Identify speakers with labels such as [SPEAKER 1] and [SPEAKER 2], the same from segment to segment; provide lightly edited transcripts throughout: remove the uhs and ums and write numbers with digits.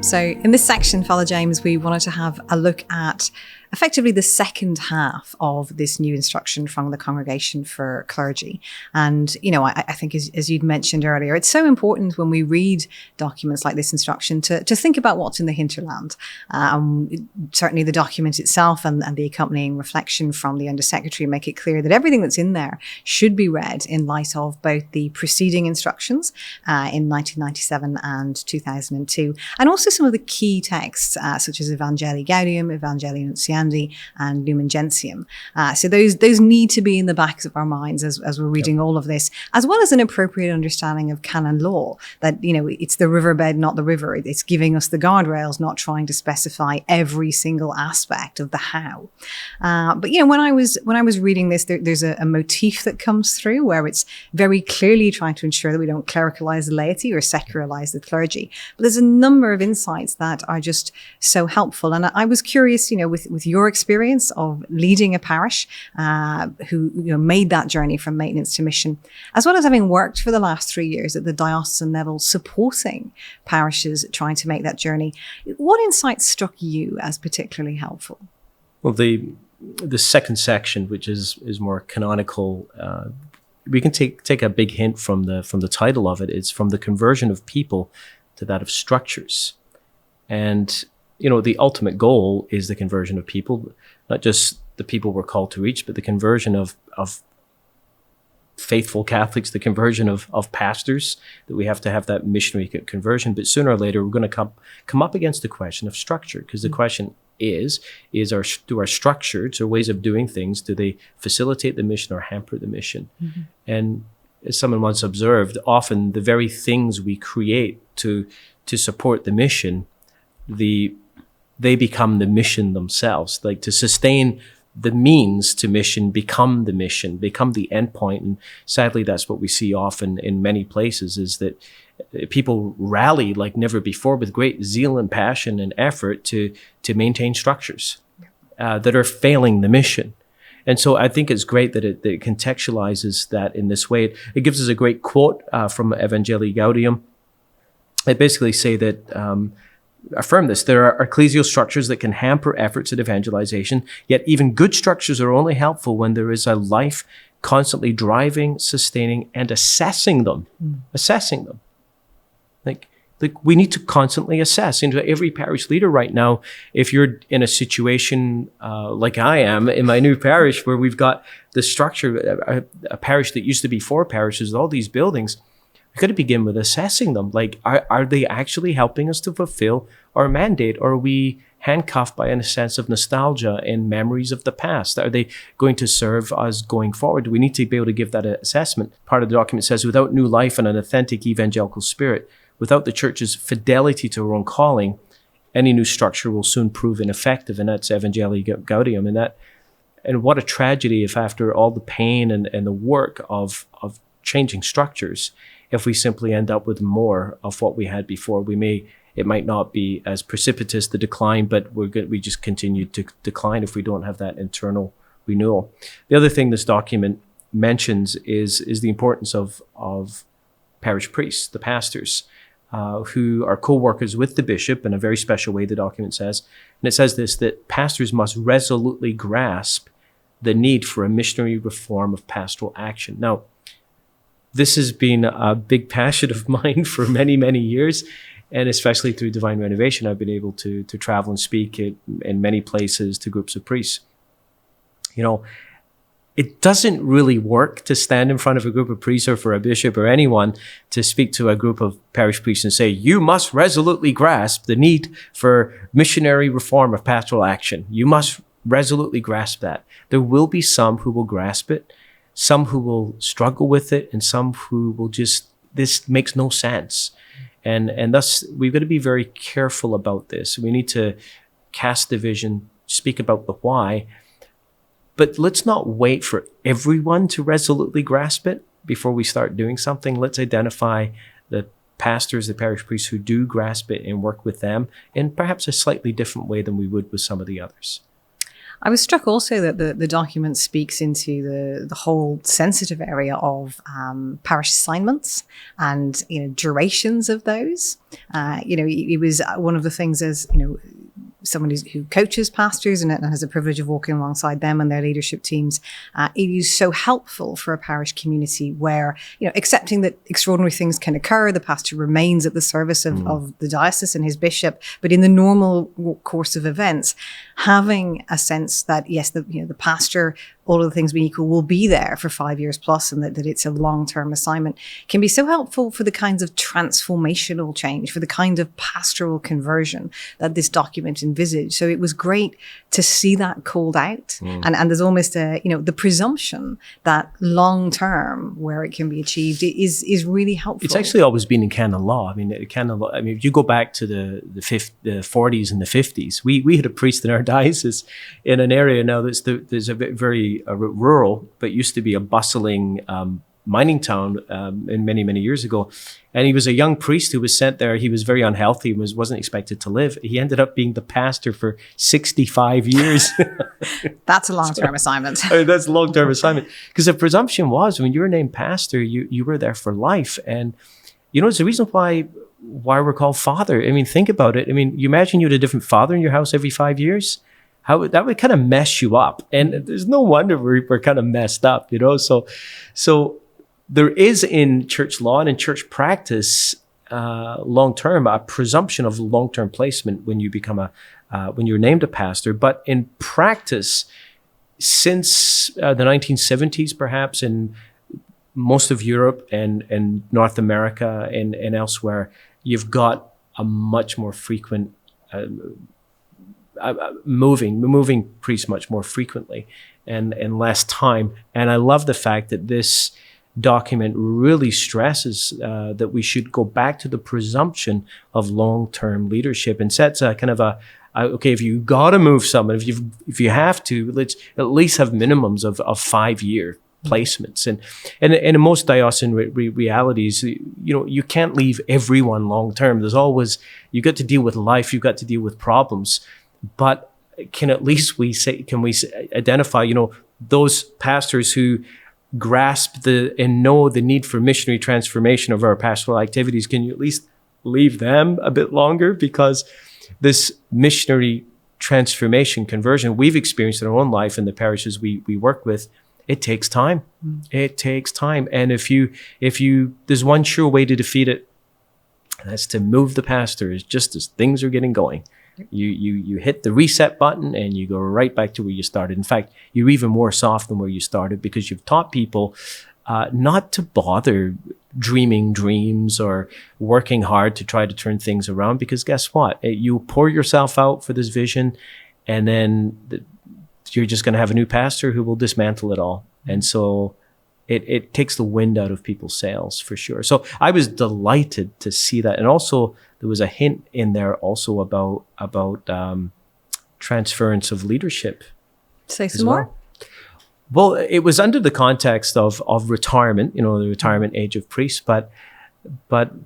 [SPEAKER 1] So in this section, Father James, we wanted to have a look at effectively the second half of this new instruction from the Congregation for Clergy. And, you know, I think as you'd mentioned earlier, it's so important when we read documents like this instruction to think about what's in the hinterland. Certainly the document itself and the accompanying reflection from the Undersecretary make it clear that everything that's in there should be read in light of both the preceding instructions in 1997 and 2002, and also some of the key texts such as Evangelii Gaudium, Evangelii Nuntiandi, and Lumen Gentium. So those need to be in the backs of our minds as we're reading all of this, as well as an appropriate understanding of canon law, that, you know, it's the riverbed, not the river. It's giving us the guardrails, not trying to specify every single aspect of the how. But, you know, when I was reading this, there's a motif that comes through where it's very clearly trying to ensure that we don't clericalize the laity or secularize the clergy. But there's a number of insights that are just so helpful. And I was curious, you know, with your experience of leading a parish who, you know, made that journey from maintenance to mission, as well as having worked for the last 3 years at the diocesan level supporting parishes trying to make that journey, what insights struck you as particularly helpful?
[SPEAKER 2] Well, the second section, which is more canonical, we can take a big hint from the title of it. It's from the conversion of people to that of structures. And, you know, the ultimate goal is the conversion of people, not just the people we're called to reach, but the conversion of faithful Catholics, the conversion of pastors, that we have to have that missionary conversion. But sooner or later, we're going to come up against the question of structure, because the question do our structures or ways of doing things, do they facilitate the mission or hamper the mission? Mm-hmm. And as someone once observed, often the very things we create to support the mission, they become the mission themselves. Like, to sustain the means to mission become the mission, become the end point. And sadly, that's what we see often in many places, is that people rally like never before with great zeal and passion and effort to maintain structures that are failing the mission. And so I think it's great that it contextualizes that in this way. It gives us a great quote from Evangelii Gaudium. They basically say that, affirm this: there are ecclesial structures that can hamper efforts at evangelization, yet even good structures are only helpful when there is a life constantly driving, sustaining, and assessing them. Assessing them. Like we need to constantly assess. Into every parish leader right now, if you're in a situation like I am in my new parish, where we've got the structure, a parish that used to be 4 parishes, all these buildings, we've got to begin with assessing them. Like, are they actually helping us to fulfill our mandate? Or are we handcuffed by a sense of nostalgia and memories of the past? Are they going to serve us going forward? We need to be able to give that assessment. Part of the document says, without new life and an authentic evangelical spirit, without the church's fidelity to her own calling, any new structure will soon prove ineffective. And that's Evangelii Gaudium. And what a tragedy if, after all the pain and the work of changing structures, if we simply end up with more of what we had before. It might not be as precipitous, the decline, but we just continue to decline if we don't have that internal renewal. The other thing this document mentions is the importance of parish priests, the pastors, who are co-workers with the bishop in a very special way, the document says. And it says this, that pastors must resolutely grasp the need for a missionary reform of pastoral action. Now, this has been a big passion of mine for many, many years. And especially through Divine Renovation, I've been able to travel and speak in many places to groups of priests. You know, it doesn't really work to stand in front of a group of priests, or for a bishop or anyone to speak to a group of parish priests and say, you must resolutely grasp the need for missionary reform of pastoral action. You must resolutely grasp that. There will be some who will grasp it, some who will struggle with it, and some who will just, this makes no sense. And thus, we've got to be very careful about this. We need to cast the vision, speak about the why, but let's not wait for everyone to resolutely grasp it before we start doing something. Let's identify the pastors, the parish priests who do grasp it, and work with them in perhaps a slightly different way than we would with some of the others.
[SPEAKER 1] I was struck also that the document speaks into the whole sensitive area of parish assignments and, durations of those. It was one of the things as, someone who coaches pastors and has the privilege of walking alongside them and their leadership teams. It is so helpful for a parish community where, accepting that extraordinary things can occur, the pastor remains at the service of the diocese and his bishop, but in the normal course of events, having a sense that, yes, the pastor, all of the things being equal, will be there for 5 years plus, and that it's a long-term assignment, can be so helpful for the kinds of transformational change, for the kind of pastoral conversion that this document envisaged. So it was great to see that called out. And there's almost the presumption that long-term, where it can be achieved, is really helpful.
[SPEAKER 2] It's actually always been in canon law. If you go back to the 40s and the 50s, we had a priest in our diocese in an area now there's a very rural, but used to be a bustling mining town in many years ago. And he was a young priest who was sent there. He was very unhealthy and wasn't expected to live. He ended up being the pastor for 65 years.
[SPEAKER 1] That's a long-term assignment.
[SPEAKER 2] That's a long-term assignment. Because the presumption was when you were named pastor, you were there for life. And, it's the reason why we're called father. Think about it. You imagine you had a different father in your house every 5 years. That would kind of mess you up. And there's no wonder we're kind of messed up, So there is in church law and in church practice, long-term, a presumption of long-term placement when you become when you're named a pastor. But in practice, since the 1970s, perhaps in most of Europe and North America and elsewhere, you've got a much more frequent moving priests much more frequently and less time. And I love the fact that this document really stresses that we should go back to the presumption of long-term leadership and sets a kind of okay, if you got to move someone, if you have to, let's at least have minimums of 5-year placements. And in most diocesan realities, you can't leave everyone long-term. There's always, you got to deal with life, you've got to deal with problems. But can at least we identify, those pastors who grasp and know the need for missionary transformation of our pastoral activities? Can you at least leave them a bit longer? Because this missionary transformation, conversion, we've experienced in our own life in the parishes we work with, it takes time. It takes time. And if there's one sure way to defeat it, and that's to move the pastors just as things are getting going. You hit the reset button and you go right back to where you started. In fact, you're even worse off than where you started because you've taught people not to bother dreaming dreams or working hard to try to turn things around, because guess what? You pour yourself out for this vision and then you're just going to have a new pastor who will dismantle it all. And so it takes the wind out of people's sails for sure. So I was delighted to see that. And also there was a hint in there also about transference of leadership.
[SPEAKER 1] Say some more.
[SPEAKER 2] Well, it was under the context of retirement, the retirement age of priests, but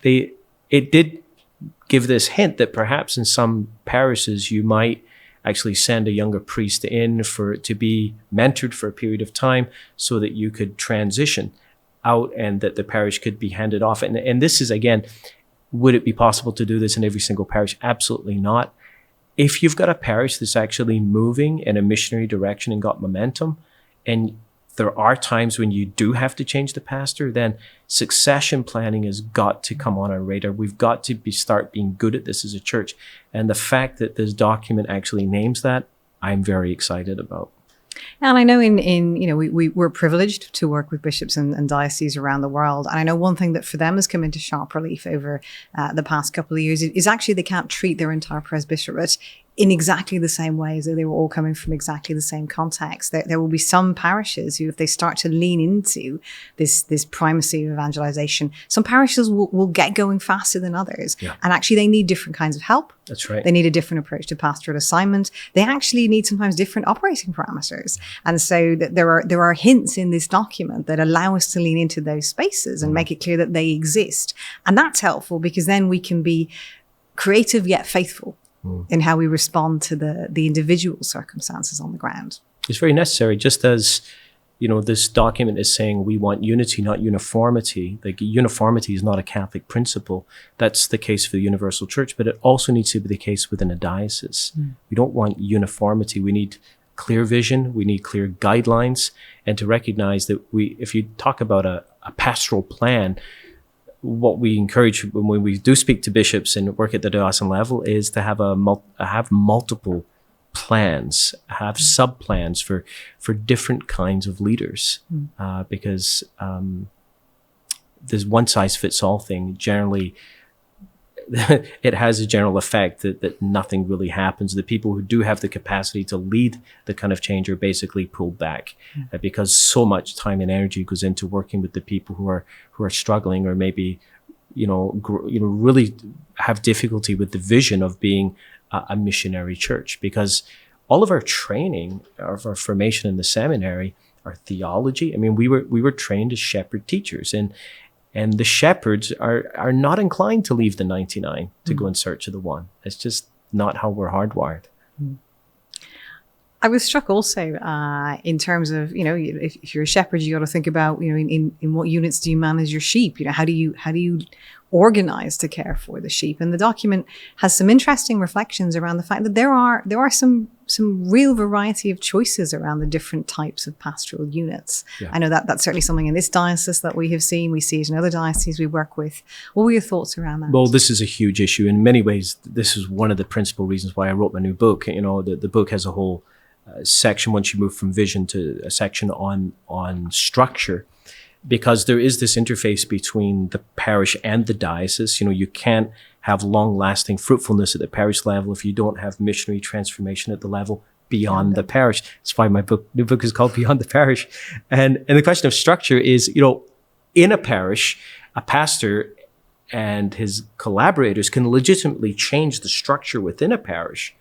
[SPEAKER 2] it did give this hint that perhaps in some parishes you might actually send a younger priest in to be mentored for a period of time so that you could transition out and that the parish could be handed off. And this is, again, would it be possible to do this in every single parish? Absolutely not. If you've got a parish that's actually moving in a missionary direction and got momentum, and there are times when you do have to change the pastor, then succession planning has got to come on our radar. We've got to start being good at this as a church. And the fact that this document actually names that, I'm very excited about.
[SPEAKER 1] And I know we're privileged to work with bishops and dioceses around the world. And I know one thing that for them has come into sharp relief over the past couple of years is actually they can't treat their entire presbyterate in exactly the same way as though they were all coming from exactly the same context. There will be some parishes who, if they start to lean into this primacy of evangelization, some parishes will get going faster than others. Yeah. And actually they need different kinds of help.
[SPEAKER 2] That's right.
[SPEAKER 1] They need a different approach to pastoral assignment. They actually need sometimes different operating parameters. And so there are hints in this document that allow us to lean into those spaces and make it clear that they exist. And that's helpful because then we can be creative yet faithful in how we respond to the individual circumstances on the ground.
[SPEAKER 2] It's very necessary, just as, this document is saying we want unity, not uniformity. Like, uniformity is not a Catholic principle. That's the case for the universal church, but it also needs to be the case within a diocese. We don't want uniformity. We need clear vision. We need clear guidelines, and to recognize that if you talk about a pastoral plan, what we encourage when we do speak to bishops and work at the diocesan level is to have have multiple plans, have sub-plans for different kinds of leaders, because this one-size-fits-all thing generally it has a general effect that nothing really happens. The people who do have the capacity to lead the kind of change are basically pulled back, because so much time and energy goes into working with the people who are struggling, or maybe really have difficulty with the vision of being a missionary church. Because all of our training, our formation in the seminary, our theology, I mean, we were trained as shepherd teachers, and the shepherds are not inclined to leave the 99 to go in search of the one. It's just not how we're hardwired.
[SPEAKER 1] I was struck also in terms of, if you're a shepherd, you got to think about, in what units do you manage your sheep? How do you organize to care for the sheep? And the document has some interesting reflections around the fact that there are some real variety of choices around the different types of pastoral units. Yeah. I know that's certainly something in this diocese that we have seen. We see it in other dioceses we work with. What were your thoughts around that?
[SPEAKER 2] Well, this is a huge issue. In many ways, this is one of the principal reasons why I wrote my new book. The book has a whole section, once you move from vision, to a section on structure, because there is this interface between the parish and the diocese. You can't have long-lasting fruitfulness at the parish level if you don't have missionary transformation at the level beyond the parish. That's why my new book is called Beyond the Parish. And the question of structure is, in a parish, a pastor and his collaborators can legitimately change the structure within a parish,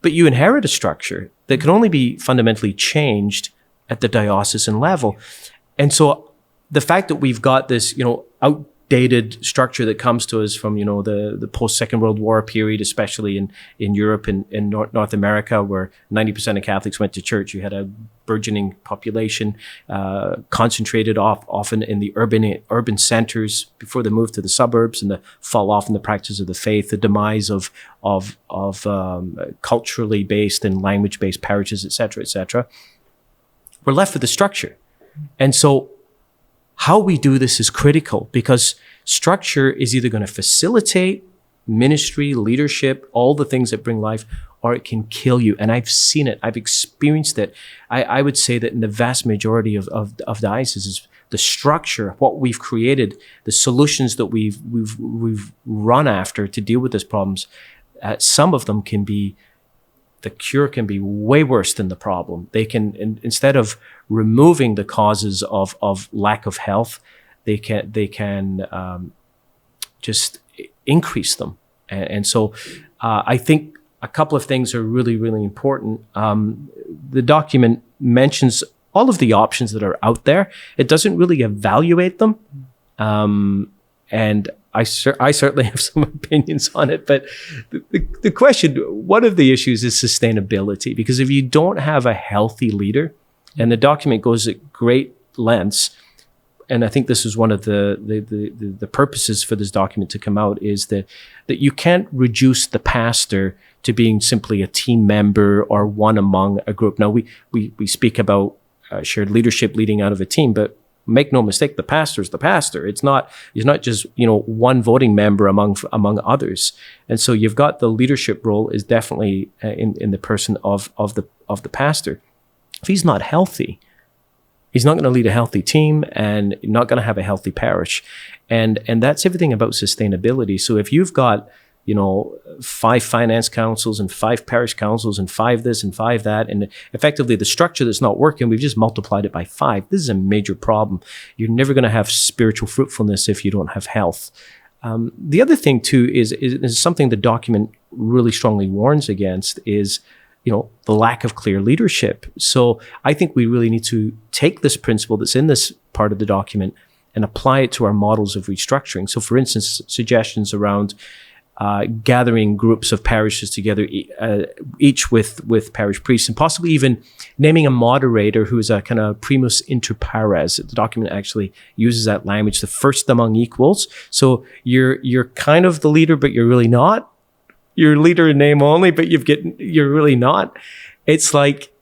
[SPEAKER 2] but you inherit a structure that can only be fundamentally changed at the diocesan level. And so the fact that we've got this, outdated structure that comes to us from, the post-Second World War period, especially in Europe and in North America, where 90% of Catholics went to church. You had a burgeoning population, concentrated often in the urban centers before the move to the suburbs, and the fall off in the practice of the faith, the demise of culturally based and language based parishes, et cetera. We're left with the structure. And so how we do this is critical, because structure is either going to facilitate ministry, leadership, all the things that bring life, or it can kill you. And I've seen it. I've experienced it. I would say that in the vast majority of dioceses, the structure, what we've created, the solutions that we've run after to deal with these problems, some of them the cure can be way worse than the problem. They can, instead of removing the causes of lack of health, they can just increase them. And so I think a couple of things are really, really important. The document mentions all of the options that are out there. It doesn't really evaluate them. And I certainly have some opinions on it, but the question, one of the issues is sustainability, because if you don't have a healthy leader, and the document goes at great lengths, and I think this is one of the purposes for this document to come out, is that you can't reduce the pastor to being simply a team member or one among a group. Now, we speak about shared leadership leading out of a team, but make no mistake, the pastor is the pastor. He's not just, one voting member among others. And so you've got the leadership role is definitely in the person of the pastor. If he's not healthy, he's not going to lead a healthy team and not going to have a healthy parish. And that's everything about sustainability. So if you've got, 5 finance councils and 5 parish councils and 5 this and 5 that, and effectively the structure that's not working, we've just multiplied it by 5. This is a major problem. You're never going to have spiritual fruitfulness if you don't have health. The other thing too is something the document really strongly warns against is, the lack of clear leadership. So I think we really need to take this principle that's in this part of the document and apply it to our models of restructuring. So for instance, suggestions around gathering groups of parishes together, each with parish priests, and possibly even naming a moderator who is a kind of primus inter pares. The document actually uses that language, the first among equals. So you're kind of the leader, but you're really not. You're leader in name only, but you're really not. It's like,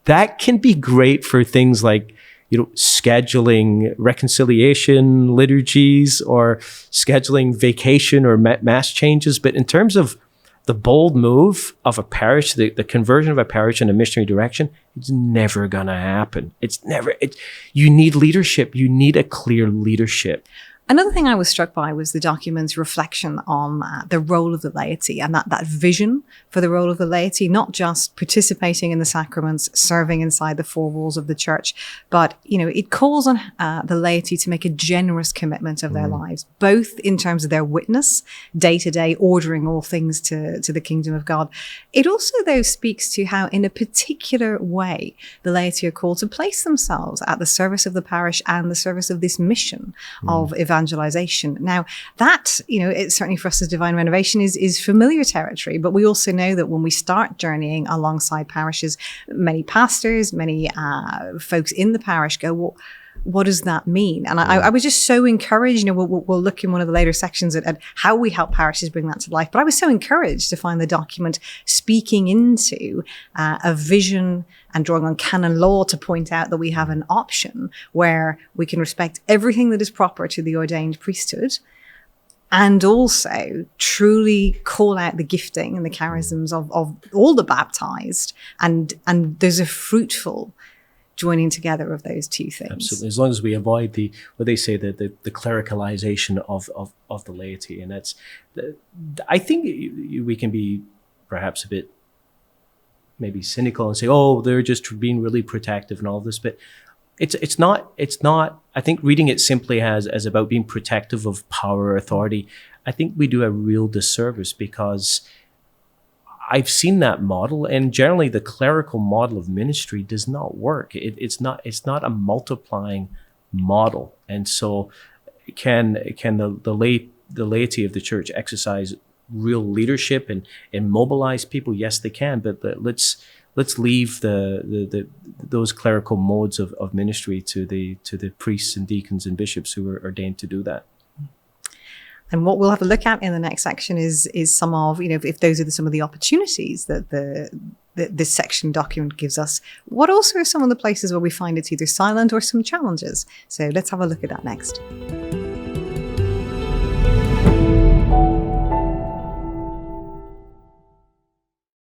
[SPEAKER 2] that can be great for things like, scheduling reconciliation liturgies or scheduling vacation or mass changes. But in terms of the bold move of a parish, the conversion of a parish in a missionary direction, it's never going to happen. You need leadership. You need a clear leadership.
[SPEAKER 1] Another thing I was struck by was the document's reflection on the role of the laity and that vision for the role of the laity, not just participating in the sacraments, serving inside the four walls of the church, but, it calls on the laity to make a generous commitment of their lives, both in terms of their witness, day to day, ordering all things to the kingdom of God. It also, though, speaks to how in a particular way the laity are called to place themselves at the service of the parish and the service of this mission of evangelization. Now, that, it's certainly for us as Divine Renovation is familiar territory, but we also know that when we start journeying alongside parishes, many pastors, many folks in the parish go, well, what does that mean? And I was just so encouraged. We'll look in one of the later sections at how we help parishes bring that to life. But I was so encouraged to find the document speaking into a vision and drawing on canon law to point out that we have an option where we can respect everything that is proper to the ordained priesthood, and also truly call out the gifting and the charisms of all the baptized. And there's a fruitful joining together of those two things.
[SPEAKER 2] Absolutely, as long as we avoid what they say, the clericalization of the laity. And I think we can be perhaps a bit maybe cynical and say, oh, they're just being really protective and all this, but it's not. I think reading it simply as about being protective of power or authority, I think we do a real disservice, because I've seen that model, and generally the clerical model of ministry does not work. It's not a multiplying model. And so can the laity of the church exercise real leadership and mobilize people? Yes, they can, but let's leave those clerical modes of ministry to the priests and deacons and bishops who are ordained to do that.
[SPEAKER 1] And what we'll have a look at in the next section is some of, if those are some of the opportunities that this section document gives us, what also are some of the places where we find it's either silent or some challenges. So let's have a look at that next.